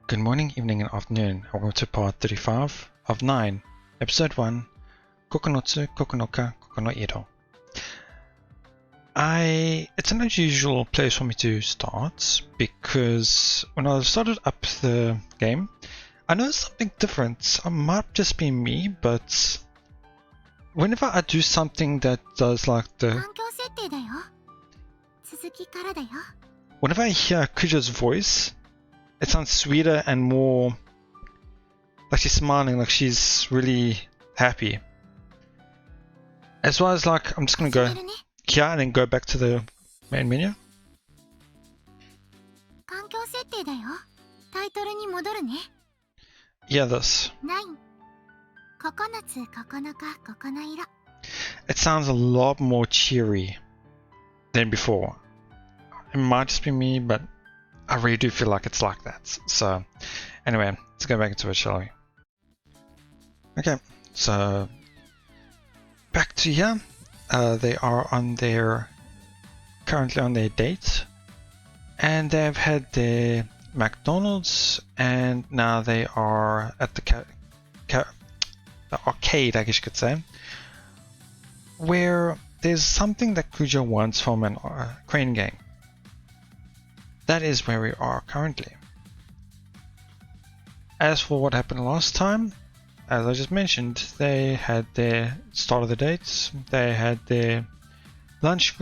Good morning, evening, and afternoon, and welcome to part 35 of 9, episode 1, Koko no tsu koko no ka koko no iro. It's an unusual place for me to start, because when I started up the game, I noticed something different. It might just be me, but whenever I do something that does like whenever I hear Kujo's voice, it sounds sweeter and more like she's smiling, like she's really happy. As well as like, I'm just gonna go here and then go back to the main menu. Yeah, this. It sounds a lot more cheery than before. It might just be me, but I really do feel like it's like that. So anyway, let's go back into it, shall we? Okay, so back to here. They are currently on their date, and they've had their McDonald's, and now they are at the arcade, I guess you could say, where there's something that Kujo wants from a crane game. That is where we are currently. As for what happened last time, as I just mentioned, they had their start of the dates. They had their lunch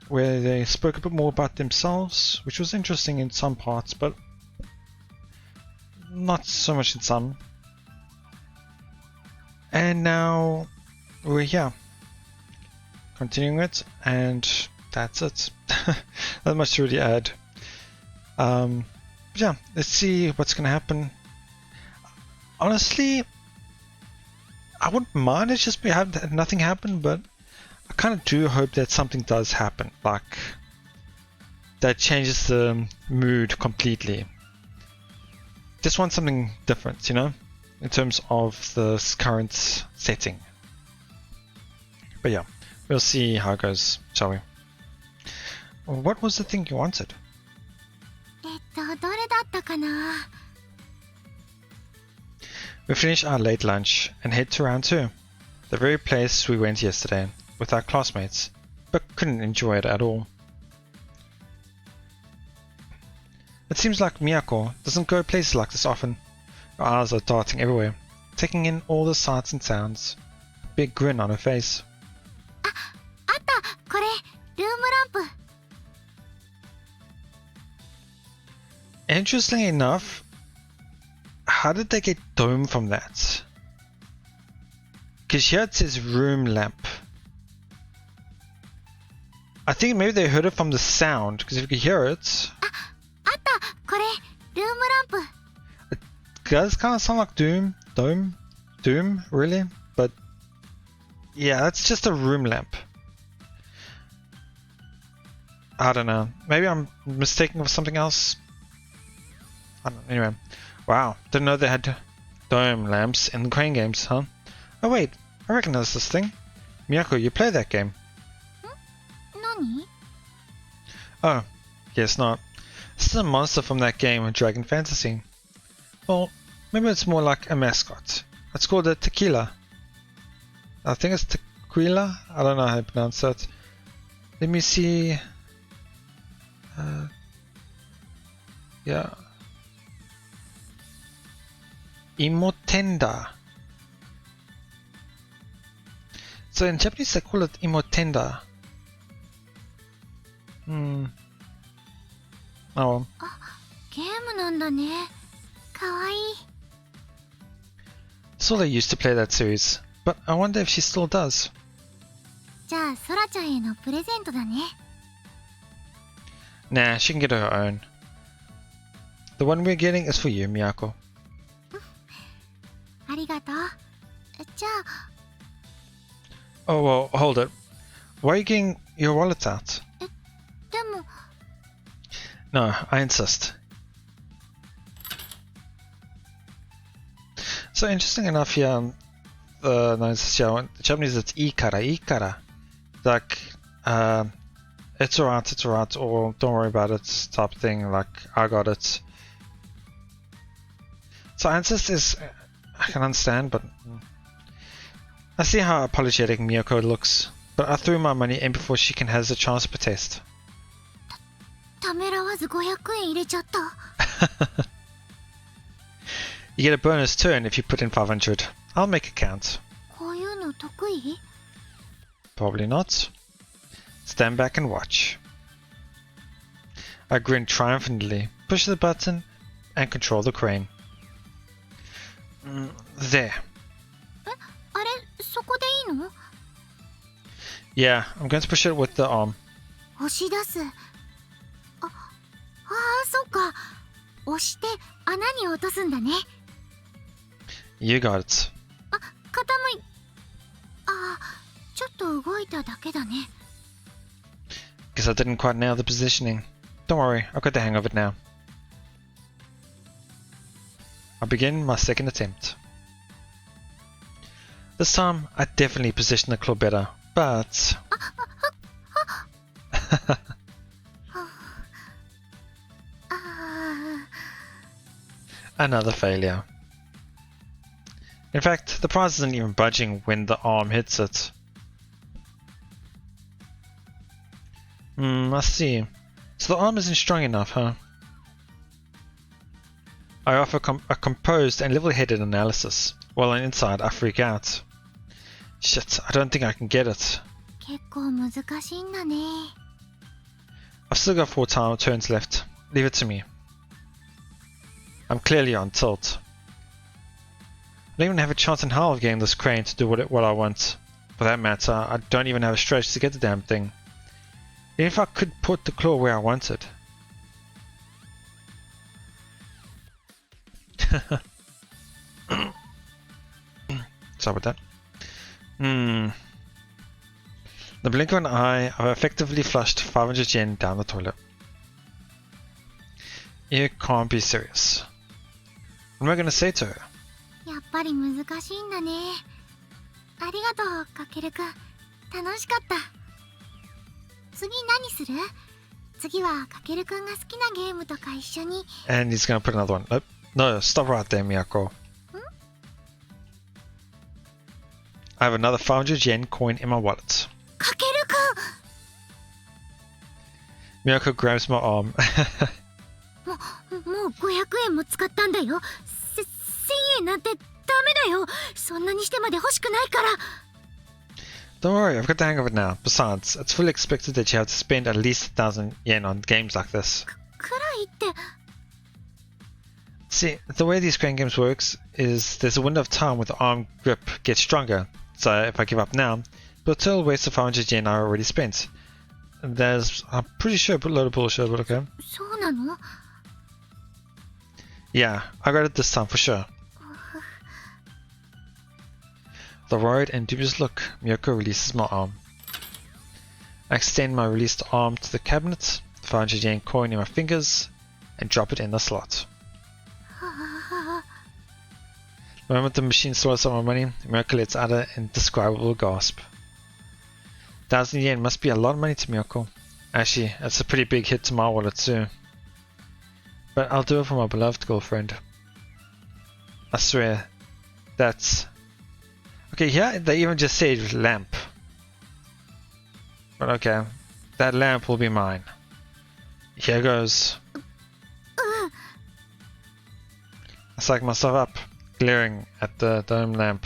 where they spoke a bit more about themselves, which was interesting in some parts, but not so much in some. And now we're here, continuing it, and that's it. Not much to really add. But yeah, let's see what's gonna happen. Honestly, I wouldn't mind it just nothing happen, but I kind of do hope that something does happen, like that changes the mood completely. Just want something different, you know, in terms of the current setting. But yeah, we'll see how it goes, shall we? What was the thing you wanted? We finish our late lunch and head to round 2, the very place we went yesterday with our classmates, but couldn't enjoy it at all. It seems like Miyako doesn't go places like this often. Her eyes are darting everywhere, taking in all the sights and sounds, a big grin on her face. Interestingly enough, how did they get dome from that? Because here it says room lamp. I think maybe they heard it from the sound, because if you could hear it, it does kind of sound like Doom, really, but yeah, that's just a room lamp. I don't know, maybe I'm mistaken for something else. I don't know. Anyway, wow, didn't know they had dome lamps in the crane games, huh? Oh wait, I recognize this thing. Miyako, you play that game? Oh, guess not. This is a monster from that game, Dragon Fantasy. Well, maybe it's more like a mascot. It's called a tequila. I think it's tequila? I don't know how to pronounce that. Let me see. Yeah. Imotenda. So in Japanese they call it Imotenda. Oh well. Sora used to play that series, but I wonder if she still does. Nah, she can get her own. The one we're getting is for you, Miyako. Oh well, hold it. Why are you getting your wallet out? No, I insist. So interesting enough here, the Japanese it's ikara. Like, it's alright, or don't worry about it type of thing, like, I got it. Scientist is... I can understand, but... I see how apologetic Miyako looks, but I threw my money in before she can has a chance to protest. ためらわず500円入れちゃった。You get a bonus turn if you put in 500. I'll make it count. こういうの得意？ Probably not. Stand back and watch. I grin triumphantly, push the button, and control the crane. There. あれ、そこでいいの？ Yeah, I'm going to push it with the arm. 押し出す。そっか。押して穴に落とすんだね。You got it. 傾い。ちょっと動いただけだね。Guess I didn't quite nail the positioning. Don't worry, I've got the hang of it now. I'll begin my second attempt. This time, I definitely positioned the claw better, but... Another failure. In fact, the prize isn't even budging when the arm hits it. I see. So the arm isn't strong enough, huh? I offer a composed and level-headed analysis. While on inside, I freak out. Shit, I don't think I can get it. 結構難しいんだね。I've still got 4 turns left. Leave it to me. I'm clearly on tilt. I don't even have a chance in hell of getting this crane to do what I want. For that matter, I don't even have a stretch to get the damn thing. Even if I could put the claw where I want it. Sorry about that. The blink of an eye, I've effectively flushed 500 yen down the toilet. You can't be serious. What am I gonna say to her? やっぱり難しいんだね。ありがとう、かけるくん。楽しかった。次何する？次はかけるくんが好きなゲームとか一緒に。And he's gonna put another one. Nope. No, stop right there, Miyako. I have another 500 yen coin in my wallet. かけるくん Miyako grabs my arm. もう500円も使ったんだよ。1000円なんてダメだよ。そんなにしてまで欲しくないから。Don't worry, I've got the hang of it now. Besides, it's fully expected that you have to spend at least 1,000 yen on games like this. くらいって。See, the way these crane games works is there's a window of time where the arm grip gets stronger. So if I give up now, but a total waste of 500 yen I already spent. There's, I'm pretty sure, a load of bullshit, but okay. そうなの？ Yeah, I got it this time for sure. The worried and dubious look, Miyako releases my arm. I extend my released arm to the cabinet, the 500 yen coin in my fingers, and drop it in the slot. The moment the machine swallows up my money, Miyako lets out an indescribable gasp. 1,000 yen must be a lot of money to Miyako. Actually, that's a pretty big hit to my wallet too. But I'll do it for my beloved girlfriend. I swear, that's... Okay, here they even just said lamp. But okay, that lamp will be mine. Here goes. I psych myself up, glaring at the dome lamp.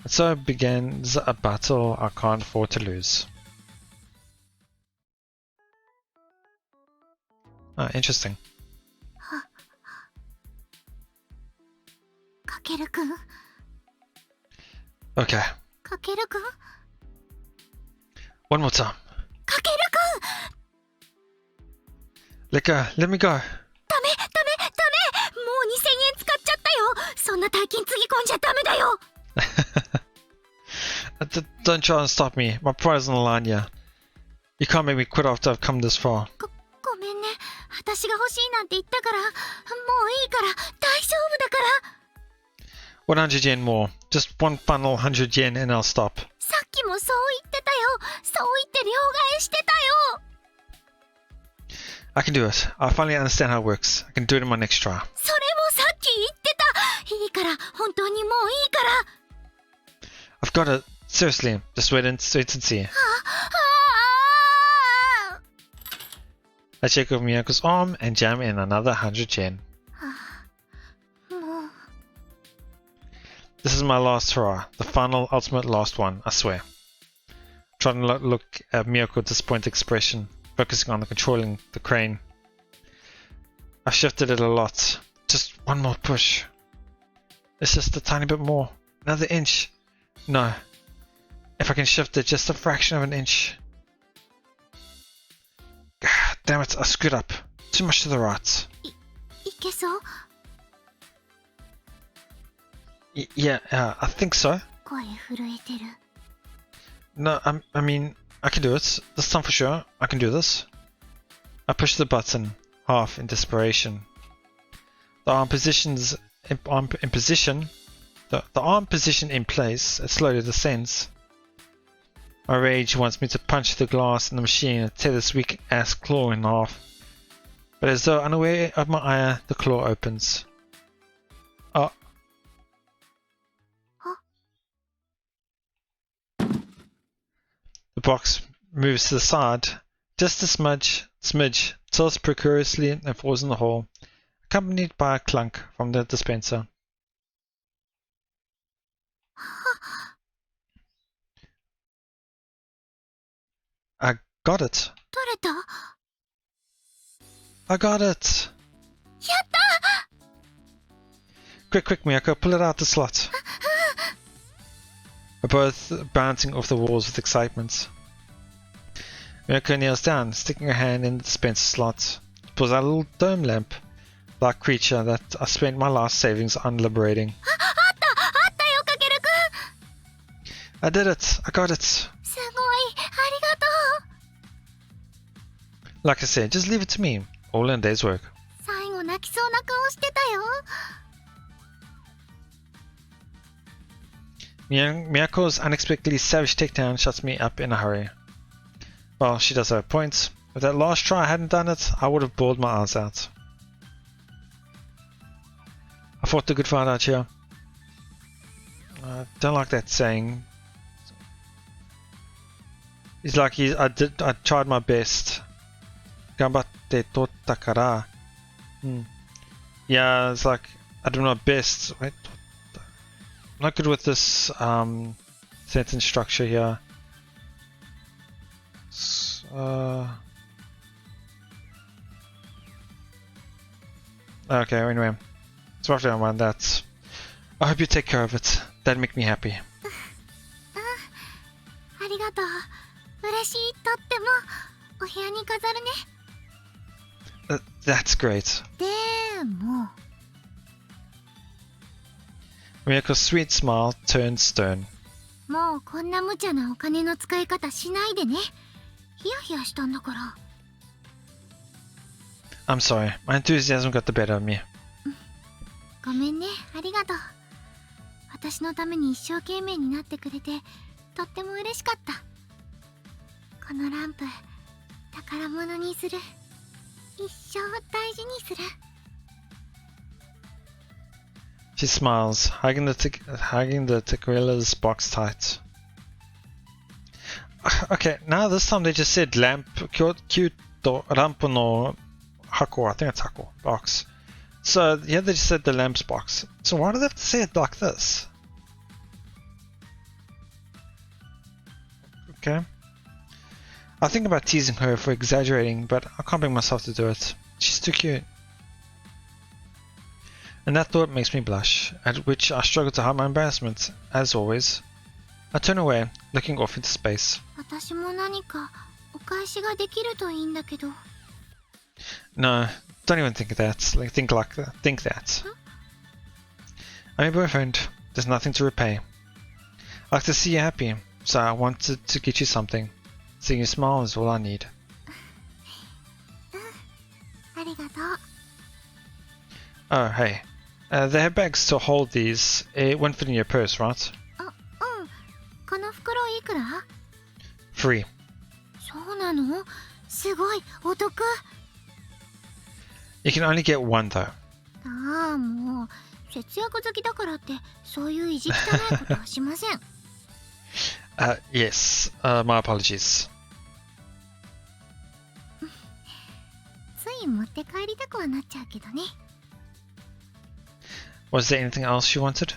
And so begins a battle I can't afford to lose. Ah, interesting. かけるくん Okay. かけるくん One more time. かけるくん Let go. Let me go. ダメもう2000円使っちゃったよ。そんな大金つぎ込んじゃダメだよ。Don't try and stop me. My pride is on the line here. You can't make me quit after I've come this far. ごめんね。私が欲しいなんて言ったから、もういいから、大丈夫だから。100 yen more. Just one final 100 yen and I'll stop. さっきもそう言ってたよ。そう言って両替してたよ。I can do it. I finally understand how it works. I can do it in my next try. それもさっき言ってから、本当にもういいから。I've got it. Seriously, just wait and see. I check over Miyako's arm and jam in another 100 yen. もう。 This is my last hurrah, the final, ultimate last one, I swear. Trying to look at Miyako's disappointed expression, focusing on the controlling the crane. I've shifted it a lot. Just one more push. It's just a tiny bit more. Another inch. No. If I can shift it just a fraction of an inch. God damn it, I screwed up. Too much to the right. いけそう？ Yeah, I think so. 声震えてる。 No, I mean, I can do it. This time for sure. I can do this. I push the button, half in desperation. The arm position in place, it slowly descends. My rage wants me to punch the glass in the machine and tear this weak ass claw in half. But as though unaware of my ire, the claw opens. Oh. Huh? The box moves to the side, just a smidge, tilts precariously and falls in the hole, accompanied by a clunk from the dispenser. I got it. 取れた？ I got it. やった！ Quick, Miyako, pull it out the slot. We're both bouncing off the walls with excitement. Miyako kneels down, sticking her hand in the dispenser slot. Pulls out a little dome lamp-like creature that I spent my last savings on liberating. あったよ、かけるくん。 I did it. I got it. すごい、ありがとう。 Like I said, just leave it to me. All in a day's work. 最後泣きそうな顔してたよ。 Miyako's unexpectedly savage takedown shuts me up in a hurry. Well, she does have a point. If that last try hadn't done it, I would have bawled my eyes out. I fought the good fight out here. I don't like that saying. He's like, I tried my best. Gambatte totta kara. Yeah, it's like, I do my best. Wait, I'm not good with this sentence structure here. Okay, anyway. It's roughly around that. I hope you take care of it. That'd make me happy. ありがとう。嬉しい、とっても。お部屋に飾るね。 That's great. でも。 Miyako's sweet smile turned stern. もうこんな無茶なお金の使い方しないでね。ヒヤヒヤしたんだから。 I'm sorry, my enthusiasm got the better of me. ごめんね、ありがとう。私のために一生懸命になってくれて、とっても嬉しかった。このランプ、宝物にする。一生大事にする。 She smiles, hugging the tequila's box tight. Okay, now this time they just said lamp, kyuto, rampo no hako, I think it's hako, box. So, yeah, they just said the lamp's box. So why do they have to say it like this? Okay. I think about teasing her for exaggerating, but I can't bring myself to do it. She's too cute. And that thought makes me blush, at which I struggle to hide my embarrassment, as always. I turn away, looking off into space. 私も何かお返しができるといいんだけど。 No, don't even think that. Think that. Huh? I'm your boyfriend. There's nothing to repay. I like to see you happy, so I wanted to get you something. Seeing you smile is all I need. ありがとう。 Oh, hey. They have bags to hold these. It won't fit in your purse, right? あ、うん。この袋いくら？ Free. そうなの？すごい、お得。 You can only get one though. ああ、もう、節約好きだからってそういう意地汚いことはしません。Yes, my apologies. つい持って帰りたくはなっちゃうけどね。Was there anything else you wanted?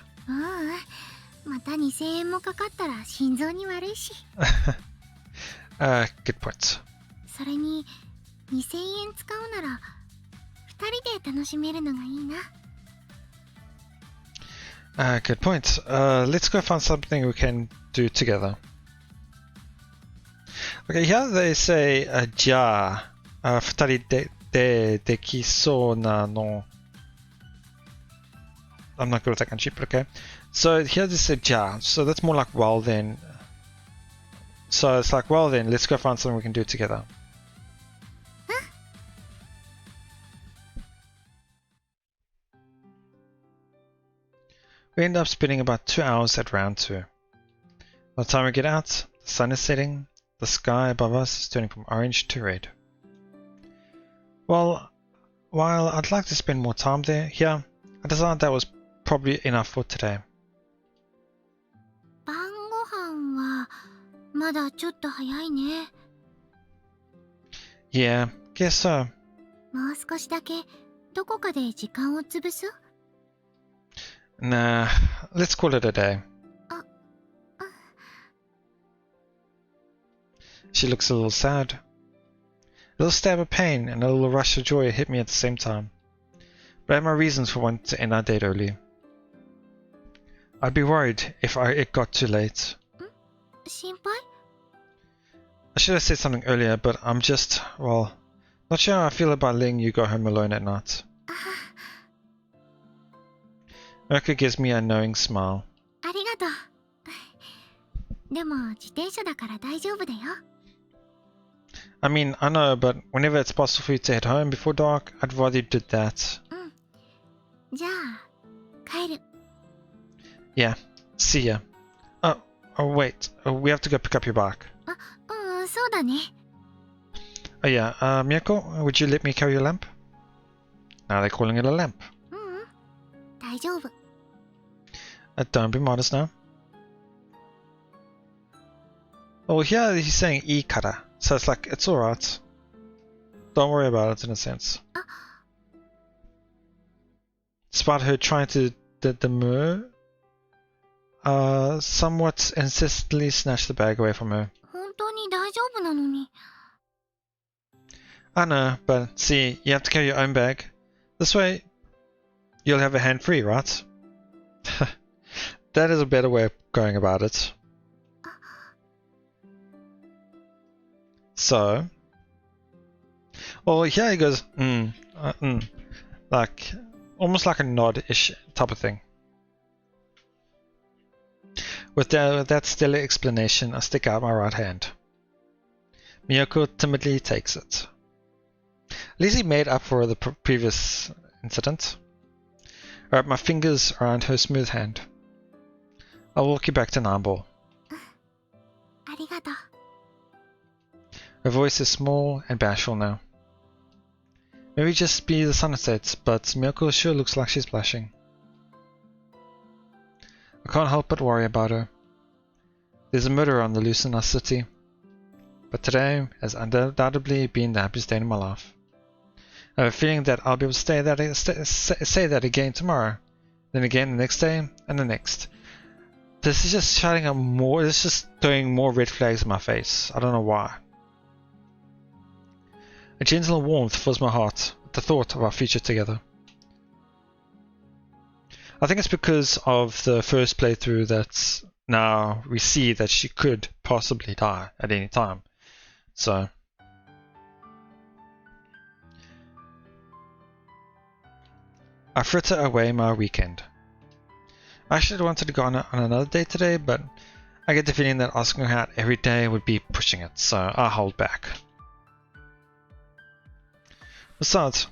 また2000円もかかったら心臓に悪いし。Good point. それに2000円使うなら2人で楽しめるのがいいな。Good point. Let's go find something we can do together. Okay, here they say, じゃあ、2人できそうなの。I'm not good with that country, but okay. So here they say, じゃあ. So that's more like, well then. So it's like, well then, let's go find something we can do together. We end up spending about 2 hours at round 2. By the time we get out, the sun is setting, the sky above us is turning from orange to red. Well, while I'd like to spend more time here, I decided that was probably enough for today. 晩ご飯はまだちょっと早いね。Yeah, guess so. もう少しだけどこかで時間を潰す？ Nah, let's call it a day. She looks a little sad. A little stab of pain and a little rush of joy hit me at the same time. But I had my reasons for wanting to end our date early. I'd be worried if it got too late. 心配？ I should have said something earlier, but I'm just, well, not sure how I feel about letting you go home alone at night. Mirko gives me a knowing smile. ありがとう。でも自転車だから大丈夫だよ。I mean, I know, but whenever it's possible for you to head home before dark, I'd rather you did that. じゃあ帰る。Yeah, see ya. Oh, wait, we have to go pick up your bike. そうだね。Oh yeah, Mirko, would you let me carry your lamp? Now they're calling it a lamp. 大丈夫。Don't be modest now. Oh, here he's saying ikara, so it's like, it's alright. Don't worry about it in a sense. Despite her trying to demur, somewhat insistently snatched the bag away from her. 本当に大丈夫なのに。I know, but see, you have to carry your own bag. This way, you'll have a hand free, right? That is a better way of going about it. So, well, here he goes, like, almost like a nod-ish type of thing. With that stellar explanation, I stick out my right hand. Miyako timidly takes it. At least he made up for the previous incident. I wrap my fingers around her smooth hand. I'll walk you back to Nambol. ありがとう。 Her voice is small and bashful now. Maybe just be the sunset, but Miyako sure looks like she's blushing. I can't help but worry about her. There's a murder on the loose in our city. But today has undoubtedly been the happiest day in my life. I have a feeling that I'll be able to say that again tomorrow, then again the next day, and the next. This is just shouting out more, this is just throwing more red flags in my face. I don't know why. A gentle warmth fills my heart at the thought of our future together. I think it's because of the first playthrough that now we see that she could possibly die at any time. So I fritter away my weekend. I actually wanted to go on another date today, but I get the feeling that asking her out every day would be pushing it, so I hold back. Besides,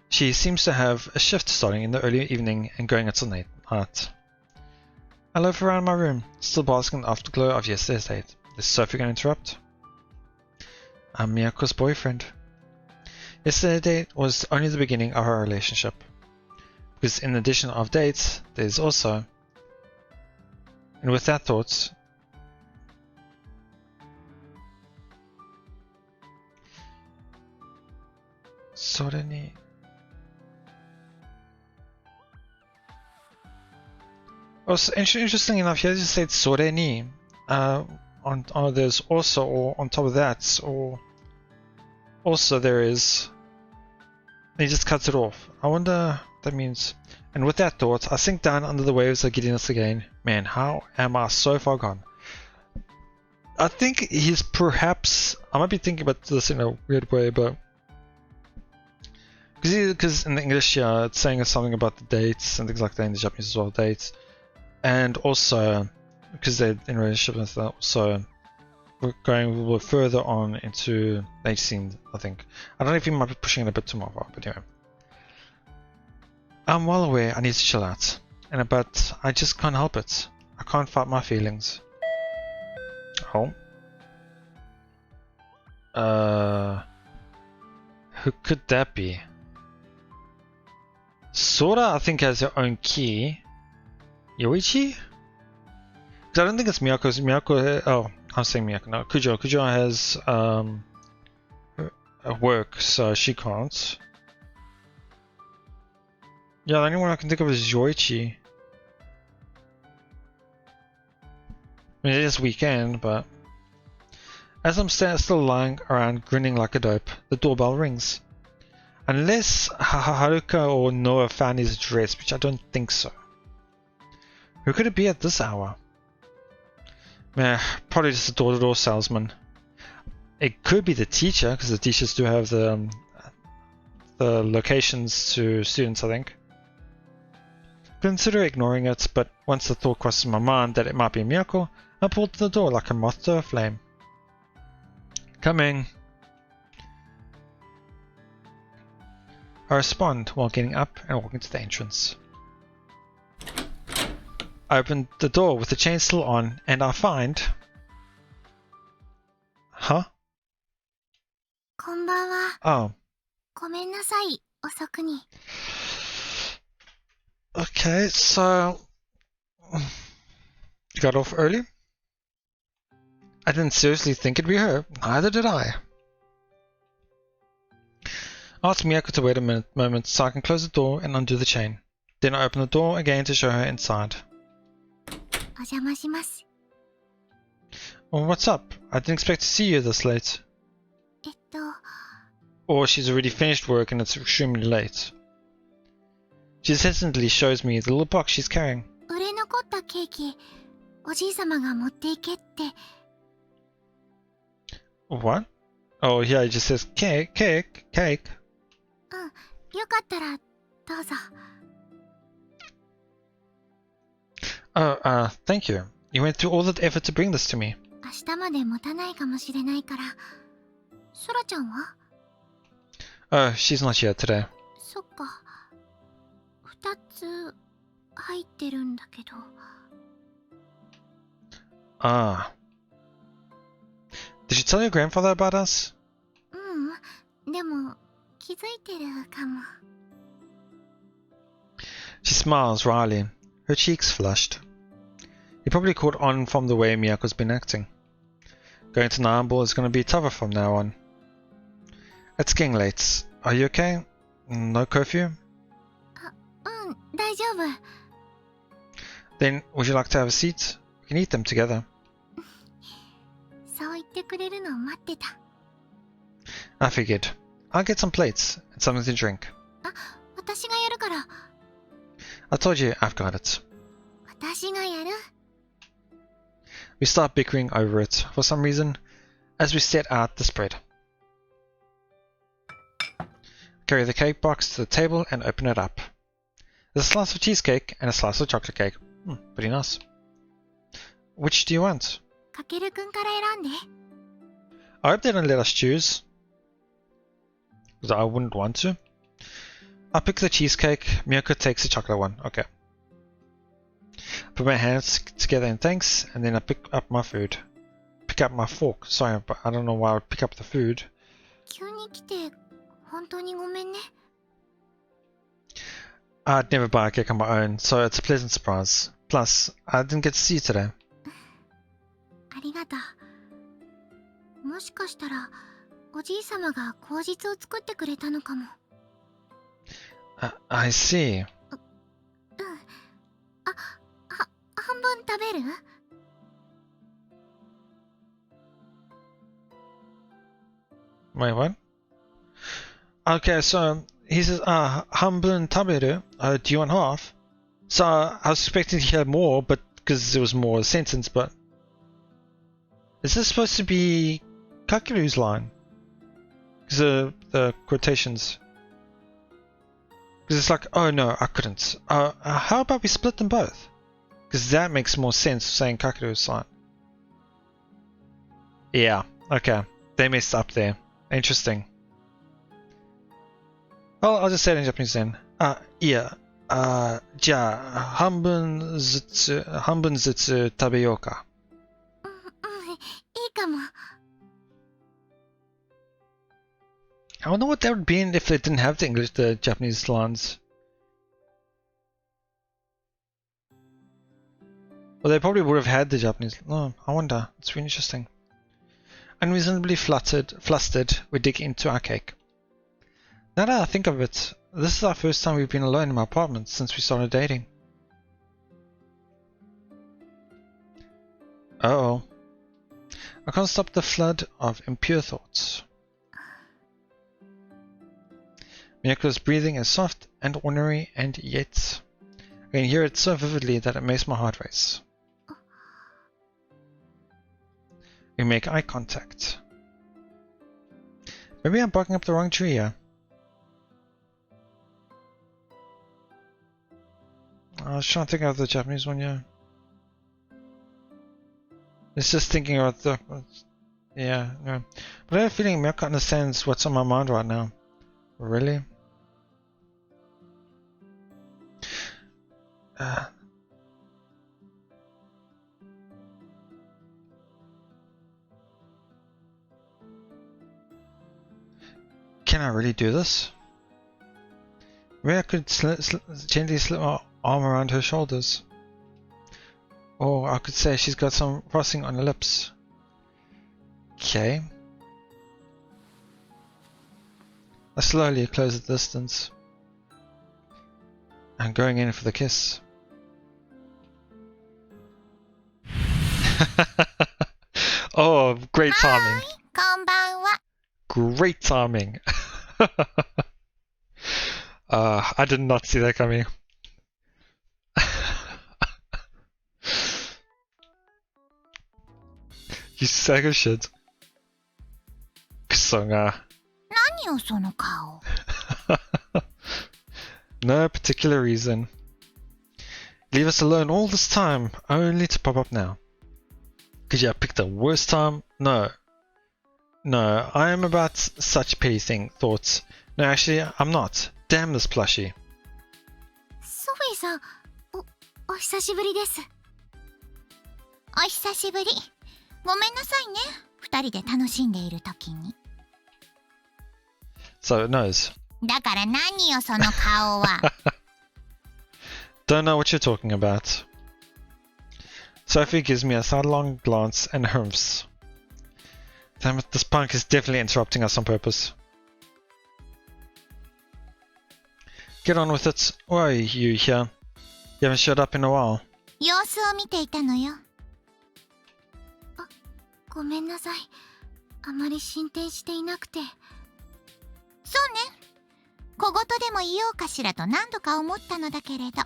she seems to have a shift starting in the early evening and going until night. I loaf around my room, still basking in the afterglow of yesterday's date. Is Sophie going to interrupt? I'm Miyako's boyfriend. Yesterday's date was only the beginning of our relationship. Because in addition of dates, there's also... And with that thought... Soreni... Also, interesting enough, here just said Soreni. There's also, or on top of that, or... Also there is... And he just cuts it off. I wonder what that means. And with that thought, I sink down under the waves of giddiness again. Man, how am I so far gone? I think he's perhaps... I might be thinking about this in a weird way, but... Because in the English, yeah, it's saying something about the dates and things like that. In the Japanese as well, dates. And also, because they're in a relationship with that, so we're going a little bit further on into the age scene, I think. I don't know if he might be pushing it a bit too far, but anyway. I'm well aware I need to chill out, but I just can't help it. I can't fight my feelings. Oh. Who could that be? Sora, I think, has her own key. Yoichi? Because I don't think it's Miyako. Miyako. Oh, I'm saying Miyako. No, Kujo. Kujo has work, so she can't. Yeah, the only one I can think of is Yoichi. I mean, it is weekend, but as I'm still lying around grinning like a dope, the doorbell rings. Unless Haruka or Noah found his address, which I don't think so. Who could it be at this hour? Meh, probably just a door-to-door salesman. It could be the teacher, because the teachers do have the locations to students, I think. Consider ignoring it, but once the thought crosses my mind that it might be Miyako, I pulled to the door like a moth to a flame. Coming. I respond while getting up and walking to the entrance. I open the door with the chain still on, and I find... Huh? こんばんは。 Oh. ごめんなさい、遅くに。 Okay, so... You got off early? I didn't seriously think it'd be her. Neither did I. I asked Miyako to wait a moment so I can close the door and undo the chain. Then I open the door again to show her inside. お邪魔します。 Well, what's up? I didn't expect to see you this late. と... Or she's already finished work and it's extremely late. She hesitantly shows me the little box she's carrying. 売れ残ったケーキ、おじいさまが持っていけって。 What? Oh, yeah, it just says cake. うん、よかったらどうぞ。 Oh, thank you. You went through all that effort to bring this to me. 明日まで持たないかもしれないから。ソラちゃんは？ Oh, she's not here today. そっか。2つ入ってるんだけど。 Ah. Did she tell your grandfather about us? うん、でも気づいてるかも。 She smiles wryly. Her cheeks flushed. He probably caught on from the way Miyako's been acting. Going to Nambo is going to be tougher from now on. It's getting late. Are you okay? No curfew? うん、大丈夫。 Then, would you like to have a seat? We can eat them together. そう言ってくれるのを待ってた。 I figured. I'll get some plates and something to drink. あ、私がやるから。 I told you I've got it. 私がやる。 We start bickering over it for some reason as we set out the spread. Carry the cake box to the table and open it up. There's a slice of cheesecake and a slice of chocolate cake. Pretty nice. Which do you want? かけるくんから選んで。 I hope they don't let us choose. Because I wouldn't want to. I pick the cheesecake, Miyako takes the chocolate one. Okay. Put my hands together in thanks, and then I pick up my food. Pick up my fork. Sorry, but I don't know why I would pick up the food. 急に来て本当にごめんね。I'd never buy a cake on my own, so it's a pleasant surprise. Plus, I didn't get to see you today. ありがとう。もしかしたらおじいさまが口実を作ってくれたのかも。I see. 半分食べる？Wait, what? Okay, so he says, Hanbun taberu, do you want half? So I was expecting to hear more, but because there was more sentence, but is this supposed to be Kakeru's line? Because the quotations. Because it's like, oh no, I couldn't. How about we split them both? Because that makes more sense saying Kakeru's line. Yeah, okay. They messed up there. Interesting. Well, I'll just say it in Japanese then. Yeah. じゃあ、半分ずつ食べようか。いいかも。I wonder what that would be if they didn't have the Japanese lines. Well, they probably would have had the Japanese. Oh, I wonder. It's really interesting. Unreasonably flustered, we dig into our cake. Now that I think of it, this is our first time we've been alone in my apartment since we started dating. Uh-oh. I can't stop the flood of impure thoughts. Miyako's breathing is soft and ordinary, and yet I can hear it so vividly that it makes my heart race. We make eye contact. Maybe I'm barking up the wrong tree here. I was trying to think of the Japanese one, yeah. It's just thinking of the... Yeah, no. But I have a feeling Miyako understands what's on my mind right now. Really? Can I really do this? Maybe I could gently slip my arm around her shoulders. Or I could say she's got some frosting on her lips. Okay. I slowly close the distance. I'm going in for the kiss. Oh, great timing. Great timing. I did not see that coming. You sack of shit. クソが。何よその顔。No particular reason. Leave us alone all this time, only to pop up now. Could you have picked the worst time? No. No, I am about such petty thoughts. No, actually, I'm not. Damn this plushie. ソフィーさん、お久しぶりです。お久しぶり。ごめんなさいね。二人で楽しんでいるときに。So it knows. だから何よその顔は。Don't know what you're talking about. Sophie gives me a sidelong glance and humphs. Damn it, this punk is definitely interrupting us on purpose. Get on with it. Why are you here? You haven't showed up in a while. 様子を見ていたのよ。ごめんなさい。あまり進展していなくて。そうね。小言でも言おうかしらと何度か思ったのだけれど。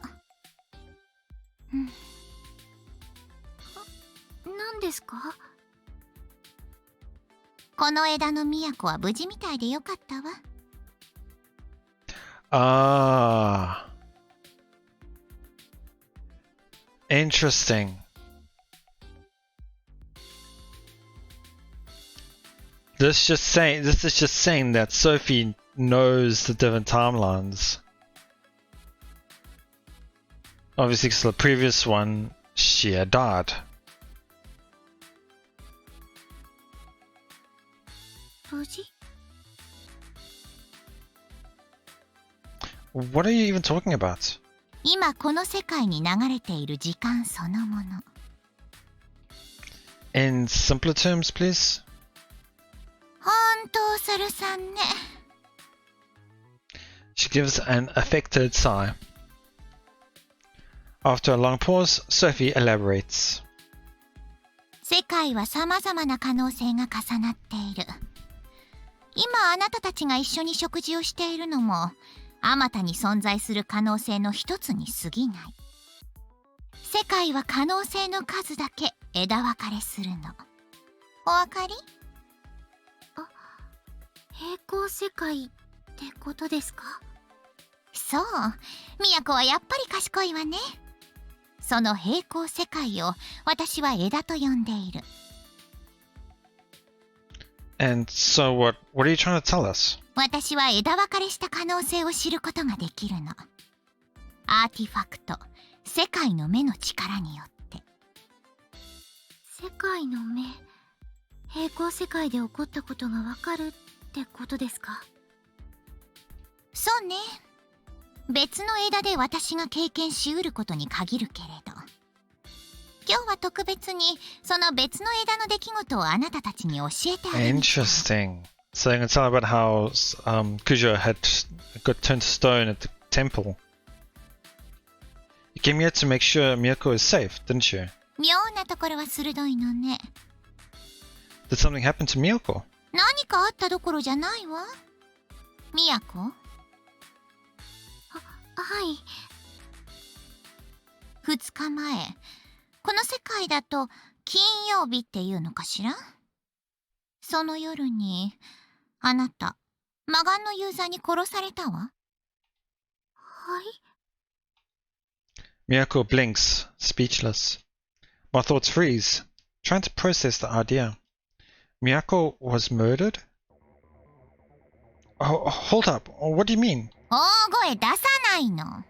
何ですか？この枝の都は無事みたいでよかったわ。Interesting. This is just saying that Sophie knows the different timelines. Obviously, because the previous one, she had died. 無事 What are you even talking about? 今この世界に流れている時間そのもの。In simpler terms, please? 本当サルさんね。She gives an affected sigh. After a long pause, Sophie elaborates. 世界は様々な可能性が重なっている。今あなたたちが一緒に食事をしているのも、あまたに存在する可能性の一つに過ぎない。世界は可能性の数だけ枝分かれするの。お分かり？平行世界ってことですか？そう、みやこはやっぱり賢いわね。その平行世界を私は枝と呼んでいる。And so what are you trying to tell us? 私は枝分かれした可能性を知ることができるの。アーティファクト、世界の目の力によって。世界の目、平行世界で起こったことがわかるってことですか？そうね。別の枝で私が経験しうることに限るけれど、今日は特別にその別の枝の出来事をあなたたちに教えてあげる。Interesting. So you're going to tell about how Kujo had got turned to stone at the temple. You came here to make sure Miyako is safe, didn't you? 妙なところは鋭いのね。Did something happen to Miyako? 何かあったどころじゃないわ。みやこ？はい。2日前、この世界だと金曜日っていうのかしら？その夜にあなた魔眼のユーザーに殺されたわ。はい。Miyako blinks, speechless. My thoughts freeze, trying to process the idea. Miyako was murdered? Oh, hold up. What do you mean? 大声出さないの。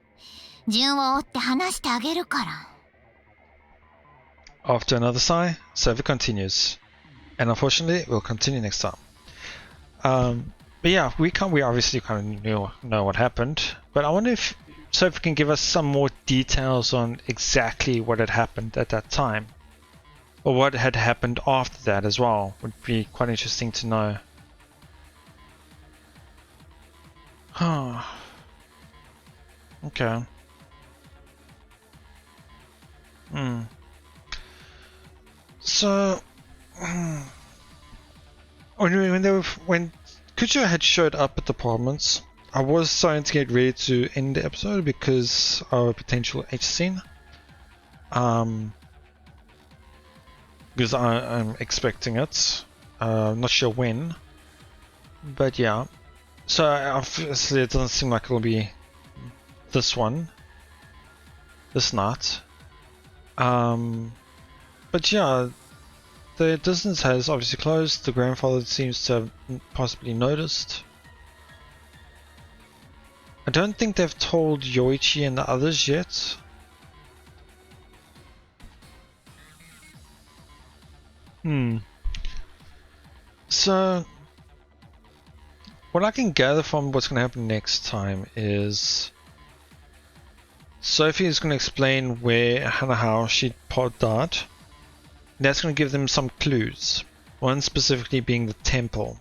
順を追って話してあげるから。After another sigh, Sophie continues. And unfortunately, we'll continue next time. But yeah, we obviously kind of know what happened. But I wonder if Sophie can give us some more details on exactly what had happened at that time. Or what had happened after that as well. Would be quite interesting to know. Okay. So, when Kujo had showed up at the apartments, I was starting to get ready to end the episode because of a potential H scene. Because I'm expecting it. Not sure when, but yeah. So obviously it doesn't seem like it'll be this night. But yeah, the distance has obviously closed. The grandfather seems to have possibly noticed. I don't think they've told Yoichi and the others yet. So, what I can gather from what's going to happen next time is Sophie is going to explain where and how she died. That's going to give them some clues. One specifically being the temple.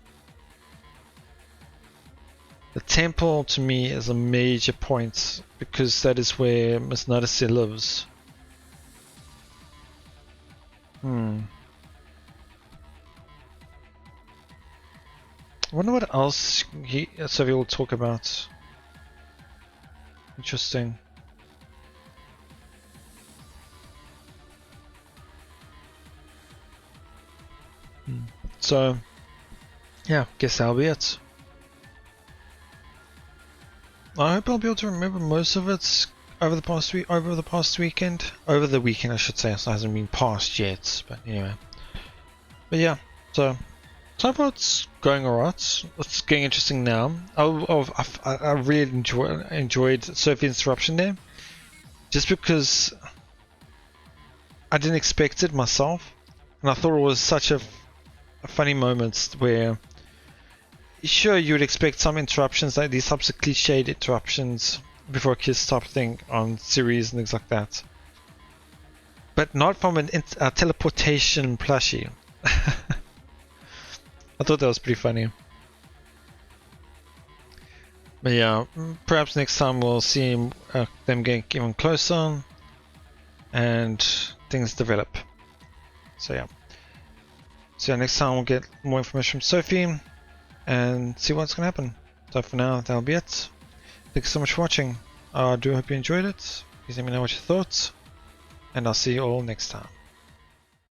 The temple to me is a major point because that is where Miss Naruse lives. I wonder what else Sophie will talk about. Interesting. So, yeah, guess that'll be it. I hope I'll be able to remember most of it over the weekend. Over the weekend, I should say. It hasn't been passed yet, but anyway. But yeah, so far it's going alright. It's getting interesting now. I really enjoyed Sophie's interruption there, just because I didn't expect it myself, and I thought it was such a funny moment where sure, you'd expect some interruptions, like these types of cliched interruptions before a kiss type thing on series and things like that. But not from a teleportation plushie. I thought that was pretty funny. But yeah, perhaps next time we'll see them getting even closer and things develop. So yeah. So yeah, next time we'll get more information from Sophie and see what's going to happen. So for now, that'll be it. Thank you so much for watching. I do hope you enjoyed it. Please let me know what you thought. And I'll see you all next time.